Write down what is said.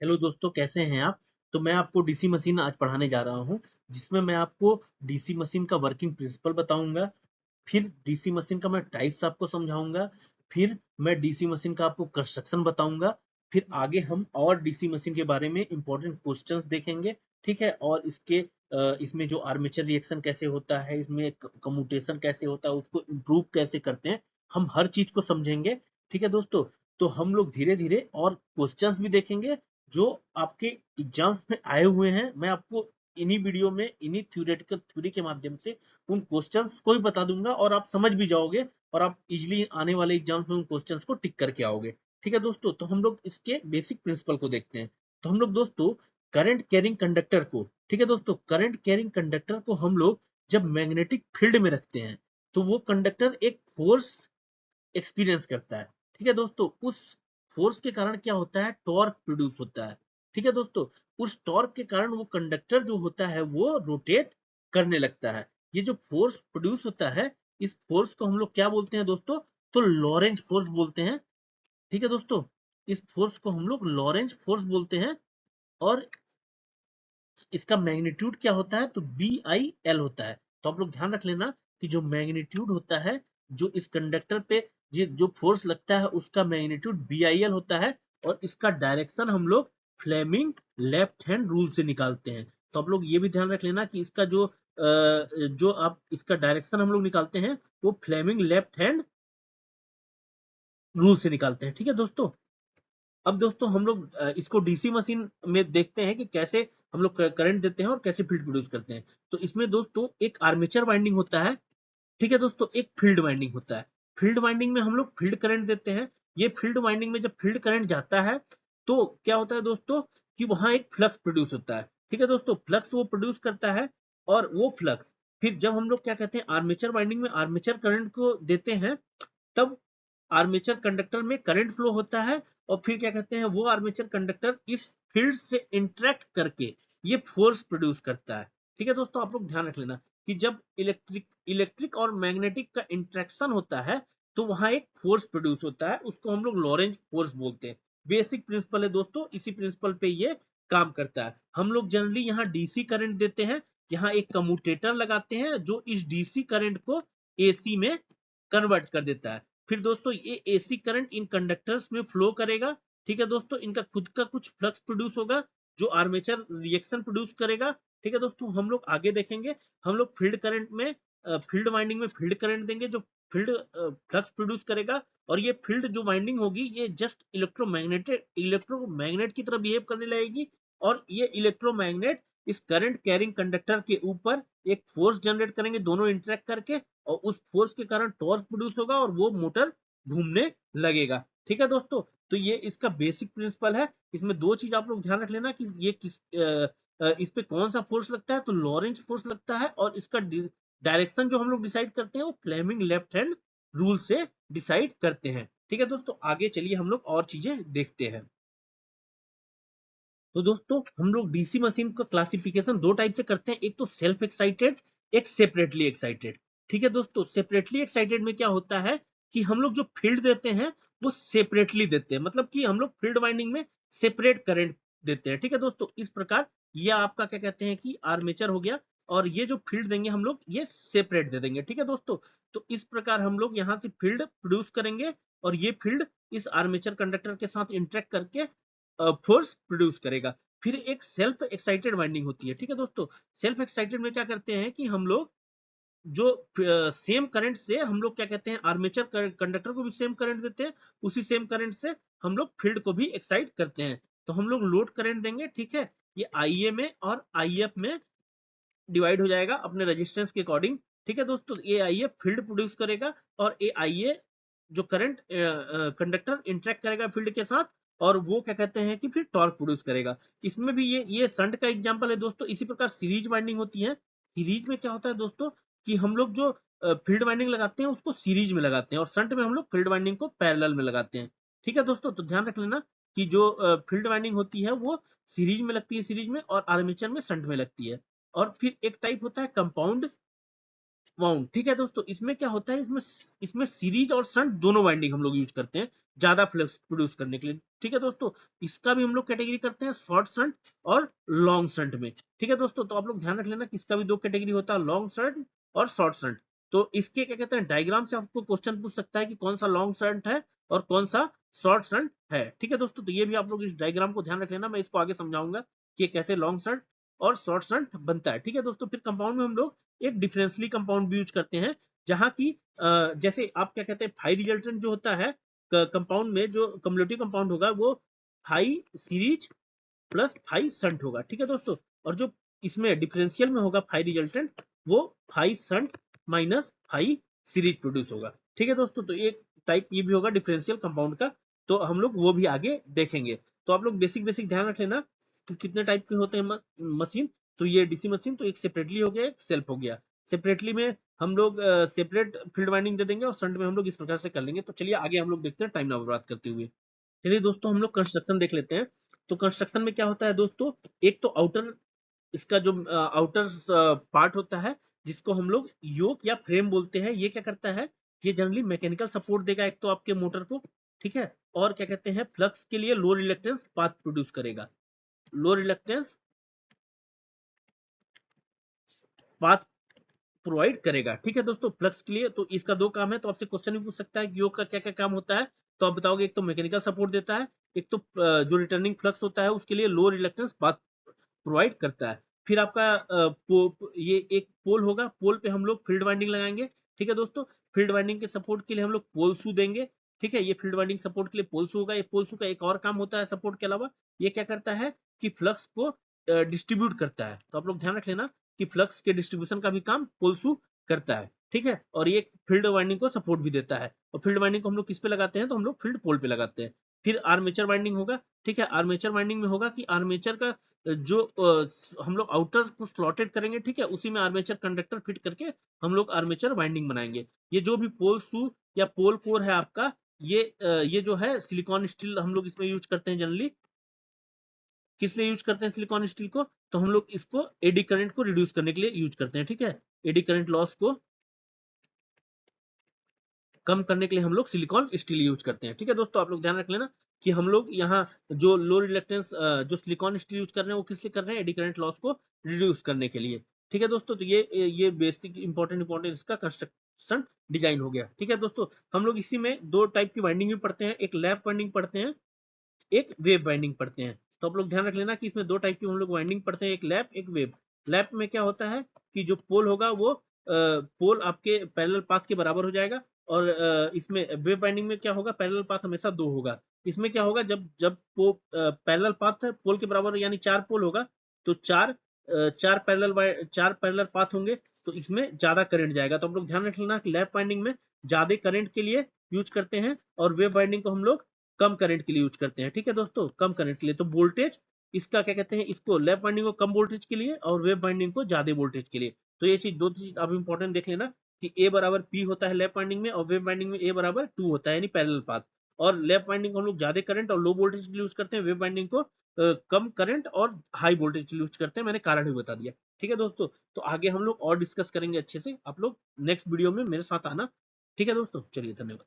Hello दोस्तों, कैसे हैं आप। तो मैं आपको डीसी मशीन आज पढ़ाने जा रहा हूं, जिसमें मैं आपको डीसी मशीन का वर्किंग प्रिंसिपल बताऊंगा। फिर डीसी मशीन का मैं टाइप्स आपको समझाऊंगा। फिर मैं डीसी मशीन का आपको कंस्ट्रक्शन बताऊंगा। फिर आगे हम और डीसी मशीन के बारे में इंपॉर्टेंट क्वेश्चंस देखेंगे। ठीक है। और इसमें जो आर्मेचर रिएक्शन कैसे होता है, इसमें कम्यूटेशन कैसे होता है, उसको इम्प्रूव कैसे करते हैं, हम हर चीज को समझेंगे। ठीक है दोस्तों। तो हम लोग धीरे धीरे और क्वेश्चंस भी देखेंगे जो आपके एग्जाम्स में आए हुए हैं। मैं आपको इन्हीं वीडियो में इन्हीं थ्योरेटिकल थ्योरी के माध्यम से उन क्वेश्चंस को भी बता दूंगा और आप समझ भी जाओगे और आप इजिली आने वाले एग्जाम्स में उन क्वेश्चंस को टिक करके आओगे। ठीक है दोस्तों। तो हम लोग इसके बेसिक प्रिंसिपल को देखते हैं। तो हम लोग दोस्तों करंट कैरिंग कंडक्टर को, ठीक है दोस्तों, करंट कैरिंग कंडक्टर को हम लोग जब मैग्नेटिक फील्ड में रखते हैं तो वो कंडक्टर एक फोर्स एक्सपीरियंस करता है। ठीक है दोस्तों। उस फोर्स के कारण क्या होता है, टॉर्क प्रोड्यूस होता है। ठीक है दोस्तों। उस टॉर्क के कारण वो कंडक्टर जो होता है वो रोटेट करने लगता है। ये जो फोर्स प्रोड्यूस होता है, इस फोर्स को हम लोग क्या बोलते हैं दोस्तों, तो लॉरेंज फोर्स बोलते हैं। ठीक है दोस्तों। इस फोर्स को हम लोग लॉरेंज फोर्स बोलते हैं। और इसका मैग्नीट्यूड क्या होता है, तो बी आई एल होता है। तो आप लोग ध्यान रख लेना कि जो मैग्नीट्यूड होता है, जो इस कंडक्टर पे जो फोर्स लगता है, उसका मैग्नीट्यूड बी आई एल होता है। और इसका डायरेक्शन हम लोग फ्लेमिंग लेफ्ट हैंड रूल से निकालते हैं। तो आप लोग ये भी ध्यान रख लेना कि इसका जो आप इसका डायरेक्शन हम लोग निकालते हैं वो फ्लेमिंग लेफ्ट हैंड रूल से निकालते हैं। ठीक है दोस्तों। अब दोस्तों हम लोग इसको डीसी मशीन में देखते हैं कि कैसे हम लोग करंट देते हैं और कैसे फील्ड प्रोड्यूस करते हैं। तो इसमें दोस्तों एक आर्मेचर वाइंडिंग होता है। ठीक है दोस्तों। एक फील्ड वाइंडिंग होता है। फील्ड वाइंडिंग में हम लोग फील्ड करंट देते हैं। ये फील्ड वाइंडिंग में जब फील्ड करंट जाता है तो क्या होता है दोस्तों, कि वहां एक फ्लक्स प्रोड्यूस होता है। ठीक है दोस्तों। फ्लक्स वो प्रोड्यूस करता है। और वो फ्लक्स फिर जब हम लोग क्या कहते हैं, आर्मेचर वाइंडिंग में आर्मेचर करंट को देते हैं, तब आर्मेचर कंडक्टर में करंट फ्लो होता है। और फिर क्या कहते हैं, वो आर्मेचर कंडक्टर इस फील्ड से इंटरेक्ट करके ये फोर्स प्रोड्यूस करता है। ठीक है दोस्तों। आप लोग ध्यान रख लेना कि जब इलेक्ट्रिक और मैग्नेटिक का इंट्रैक्शन होता है तो वहां एक फोर्स प्रोड्यूस होता है, उसको हम लोग लॉरेंज फोर्स बोलते हैं। बेसिक प्रिंसिपल है दोस्तों, इसी प्रिंसिपल पे ये काम करता है। हम लोग जनरली यहाँ डीसी करंट देते हैं, यहाँ एक कम्यूटेटर लगाते हैं जो इस डीसी करंट को एसी में कन्वर्ट कर देता है। फिर दोस्तों ये एसी करंट इन कंडक्टर्स में फ्लो करेगा। ठीक है दोस्तों। इनका खुद का कुछ फ्लक्स प्रोड्यूस होगा जो आर्मेचर रिएक्शन प्रोड्यूस करेगा। ठीक है दोस्तों। हम लोग आगे देखेंगे। हम लोग फील्ड करंट में फील्ड वाइंडिंग में फील्ड करंट देंगे जो फील्ड फ्लक्स प्रोड्यूस करेगा। और ये फील्ड जो वाइंडिंग होगी ये जस्ट इलेक्ट्रोमैग्नेट की तरह बिहेव करने लगेगी। और ये इलेक्ट्रोमैग्नेट इस करंट कैरिंग कंडक्टर के ऊपर एक फोर्स जनरेट करेंगे, दोनों इंटरेक्ट करके। और उस फोर्स के कारण टॉर्क प्रोड्यूस होगा और वो मोटर घूमने लगेगा। ठीक है दोस्तों। तो ये इसका बेसिक प्रिंसिपल है। इसमें दो चीज आप लोग ध्यान रख लेना कि ये इस पे कौन सा फोर्स लगता है, तो लॉरेंज फोर्स लगता है। और इसका डायरेक्शन जो हम लोग डिसाइड करते हैं वो फ्लेमिंग लेफ्ट हैंड रूल से डिसाइड करते हैं। ठीक है दोस्तों। आगे चलिए हम लोग और चीजें देखते हैं। तो दोस्तों हम लोग डीसी मशीन का क्लासिफिकेशन दो टाइप से करते हैं, एक तो सेल्फ एक्साइटेड, एक सेपरेटली एक्साइटेड। ठीक है दोस्तों। सेपरेटली एक्साइटेड में क्या होता है कि हम लोग जो फील्ड देते हैं वो सेपरेटली देते हैं, मतलब कि हम लोग फील्ड वाइंडिंग में सेपरेट करंट देते हैं। ठीक है दोस्तों। इस प्रकार ये आपका क्या कहते हैं कि आर्मेचर हो गया। और ये जो फील्ड देंगे हम लोग ये सेपरेट दे देंगे। ठीक है दोस्तों। तो इस प्रकार हम लोग यहाँ से फील्ड प्रोड्यूस करेंगे और ये फील्ड इस आर्मेचर कंडक्टर के साथ इंटरेक्ट करके फोर्स प्रोड्यूस करेगा। फिर एक सेल्फ एक्साइटेड वाइंडिंग होती है। ठीक है दोस्तों। सेल्फ एक्साइटेड में क्या करते हैं कि हम लोग जो सेम करंट से हम लोग क्या कहते हैं, आर्मेचर कंडक्टर को भी सेम करंट देते हैं, उसी सेम करंट से हम लोग फील्ड को भी एक्साइट करते हैं। तो हम लोग लोड करंट देंगे। ठीक है। ये आईए में और आईएफ में डिवाइड हो जाएगा अपने रेजिस्टेंस के अकॉर्डिंग। ठीक है दोस्तों। ये आईए फील्ड प्रोड्यूस करेगा और ये आईए जो करंट कंडक्टर इंटरेक्ट करेगा फील्ड के साथ, और वो क्या कहते हैं कि फिर टॉर्क प्रोड्यूस करेगा। इसमें भी ये शंट का एग्जांपल है दोस्तों। इसी प्रकार सीरीज वाइंडिंग होती है। सीरीज में क्या होता है दोस्तों कि हम लोग जो फील्ड वाइंडिंग लगाते हैं उसको सीरीज में लगाते हैं और शंट में हम लोग फील्ड वाइंडिंग को पैरेलल में लगाते हैं। ठीक है दोस्तों। तो ध्यान रख लेना कि जो फील्ड वाइंडिंग होती है वो सीरीज में लगती है, सीरीज में, और आर्मेचर में शंट में लगती है। और फिर एक टाइप होता है कंपाउंड वाउंड। ठीक है दोस्तों, इसमें क्या होता है, इसमें सीरीज और शंट दोनों वाइंडिंग हम लोग यूज करते हैं ज्यादा फ्लक्स प्रोड्यूस करने के लिए। ठीक है दोस्तों, इसका भी हम लोग कैटेगरी करते हैं शॉर्ट शंट और लॉन्ग शंट में। ठीक है दोस्तों, तो आप लोग ध्यान रख लेना कि इसका भी दो कैटेगरी होता है, लॉन्ग शंट और शॉर्ट शंट। तो इसके क्या कहते हैं, डायग्राम से आपको क्वेश्चन पूछ सकता है कि कौन सा लॉन्ग शंट है और कौन सा शॉर्ट शंट है। ठीक है दोस्तों, तो ये भी आप लोग इस डायग्राम को ध्यान रख लेना, मैं इसको आगे समझाऊंगा कि कैसे लॉन्ग शंट और शॉर्ट शंट बनता है। ठीक है दोस्तों, फिर कंपाउंड में हम लोग एक डिफरेंशियली कंपाउंड भी यूज करते हैं, जहां की जैसे आप क्या कहते हैं, फाई रिजल्टेंट जो होता है कंपाउंड में, जो कम्युलेटिव कंपाउंड होगा वो phi series plus phi shunt होगा। ठीक है दोस्तों, और जो इसमें डिफरेंशियल में होगा फाई रिजल्टेंट, वो phi shunt minus phi series produce होगा। ठीक है दोस्तों, तो एक टाइप ये भी होगा डिफरेंशियल कंपाउंड का, तो हम लोग वो भी आगे देखेंगे। तो आप लोग बेसिक बेसिक ध्यान रख लेना कि कितने टाइप के होते हैं मशीन। तो ये डीसी मशीन तो एक सेपरेटली हो गया, एक सेल्फ हो गया। सेपरेटली में हम लोग सेपरेट फील्ड वाइंडिंग दे देंगे और शंट में हम लोग इस प्रकार से कर लेंगे। तो चलिए आगे हम लोग देखते हैं टाइम ना बर्बाद करते हुए। चलिए दोस्तों, हम लोग कंस्ट्रक्शन देख लेते हैं। तो कंस्ट्रक्शन में क्या होता है दोस्तों, एक तो आउटर, इसका जो आउटर पार्ट होता है जिसको हम लोग योक या फ्रेम बोलते हैं, ये क्या करता है, ये जनरली मैकेनिकल सपोर्ट देगा एक तो आपके मोटर को। ठीक है, और क्या कहते हैं, फ्लक्स के लिए लो रिलेक्टेंस पाथ प्रोड्यूस करेगा, लो रिलेक्टेंस पाथ प्रोवाइड करेगा। ठीक है दोस्तों, फ्लक्स के लिए तो इसका दो काम है। तो आपसे क्वेश्चन भी पूछ सकता है कि योग का क्या क्या काम होता है, तो आप बताओगे एक तो मैकेनिकल सपोर्ट देता है, एक तो जो रिटर्निंग फ्लक्स होता है उसके लिए लो रिलेक्टेंस पाथ प्रोवाइड करता है। फिर आपका ये एक पोल होगा, पोल पे हम लोग फील्ड वाइंडिंग लगाएंगे। ठीक है दोस्तों, फील्ड वाइंडिंग के सपोर्ट के लिए हम लोग पोल शू देंगे। ठीक है, ये फील्ड वाइंडिंग सपोर्ट के लिए पोल शू होगा। ये पोल शू का एक और काम होता है सपोर्ट के अलावा, ये क्या करता है कि फ्लक्स को डिस्ट्रीब्यूट करता है। तो आप लोग ध्यान रख लेना कि फ्लक्स के डिस्ट्रीब्यूशन का भी काम पोल शू करता है। ठीक है, और ये फील्ड वाइंडिंग को सपोर्ट भी देता है। और फील्ड वाइंडिंग को हम लोग किस पे लगाते हैं, तो हम लोग फील्ड पोल पे लगाते हैं। फिर आर्मेचर वाइंडिंग होगा। ठीक है, आर्मेचर वाइंडिंग में होगा कि आर्मेचर का जो हम लोग आउटर को स्लॉटेड करेंगे। ठीक है, उसी में आर्मेचर कंडक्टर फिट करके हम लोग आर्मेचर वाइंडिंग बनाएंगे। ये जो भी पोल शू या पोल कोर है आपका, ये जो है सिलिकॉन स्टील हम लोग इसमें यूज करते हैं जनरली। किस लिए यूज करते हैं सिलिकॉन स्टील को, तो हम लोग इसको एडी करंट को रिड्यूस करने के लिए यूज करते हैं। ठीक है, एडी करंट लॉस को कम करने के लिए हम लोग सिलिकॉन स्टील यूज करते हैं। ठीक है दोस्तों, आप लोग ध्यान रख लेना कि हम लोग यहाँ जो लो रिलेक्टेंस जो सिलिकॉन स्टील यूज कर रहे हैं वो किस लिए कर रहे हैं, एडी करंट लॉस को रिड्यूस करने के लिए। ठीक है दोस्तों, तो ये बेसिक इंपॉर्टेंट इसका कंस्ट्रक्शन डिजाइन हो गया। ठीक है दोस्तों, हम लोग इसी में दो टाइप की वाइंडिंग भी पढ़ते हैं, एक लैप वाइंडिंग पढ़ते हैं, एक वेव वाइंडिंग पढ़ते हैं। तो आप लोग ध्यान रख लेना कि इसमें दो टाइप की हम लोग वाइंडिंग पढ़ते हैं, एक लैप एक वेव। लैप में क्या होता है कि जो पोल होगा वो पोल आपके पैरेलल पाथ के बराबर हो जाएगा। और इसमें वेव वाइंडिंग में क्या होगा, पैरेलल पाथ हमेशा दो होगा। इसमें क्या होगा, जब जब पैरेलल पाथ पोल के बराबर यानी चार पोल होगा, तो चार पैरेलल पाथ होंगे, तो इसमें ज्यादा करंट जाएगा। तो हम लोग ध्यान रख लेना कि लैप वाइंडिंग में ज्यादा करंट के लिए यूज करते हैं, और वेव वाइंडिंग को हम लोग कम करंट के लिए यूज करते हैं। ठीक है दोस्तों, कम करंट के लिए। तो वोल्टेज इसका क्या कहते हैं, इसको लैप वाइंडिंग को कम वोल्टेज के लिए और वेव वाइंडिंग को ज्यादा वोल्टेज के लिए। तो ये चीज दो चीज आप इंपॉर्टेंट देख लेना कि ए बराबर पी होता है लैप वाइंडिंग में, और वेव वाइंडिंग में ए बराबर 2 होता है यानी पैरेलल पाथ। और लैप वाइंडिंग को हम लोग ज्यादा करंट और लो वोल्टेज के लिए यूज करते हैं, वेव वाइंडिंग को कम करंट और हाई वोल्टेज के लिए यूज करते हैं। मैंने कारण भी बता दिया। ठीक है दोस्तों, तो आगे हम लोग और डिस्कस करेंगे अच्छे से, आप लोग नेक्स्ट वीडियो में मेरे साथ आना। ठीक है दोस्तों, चलिए धन्यवाद।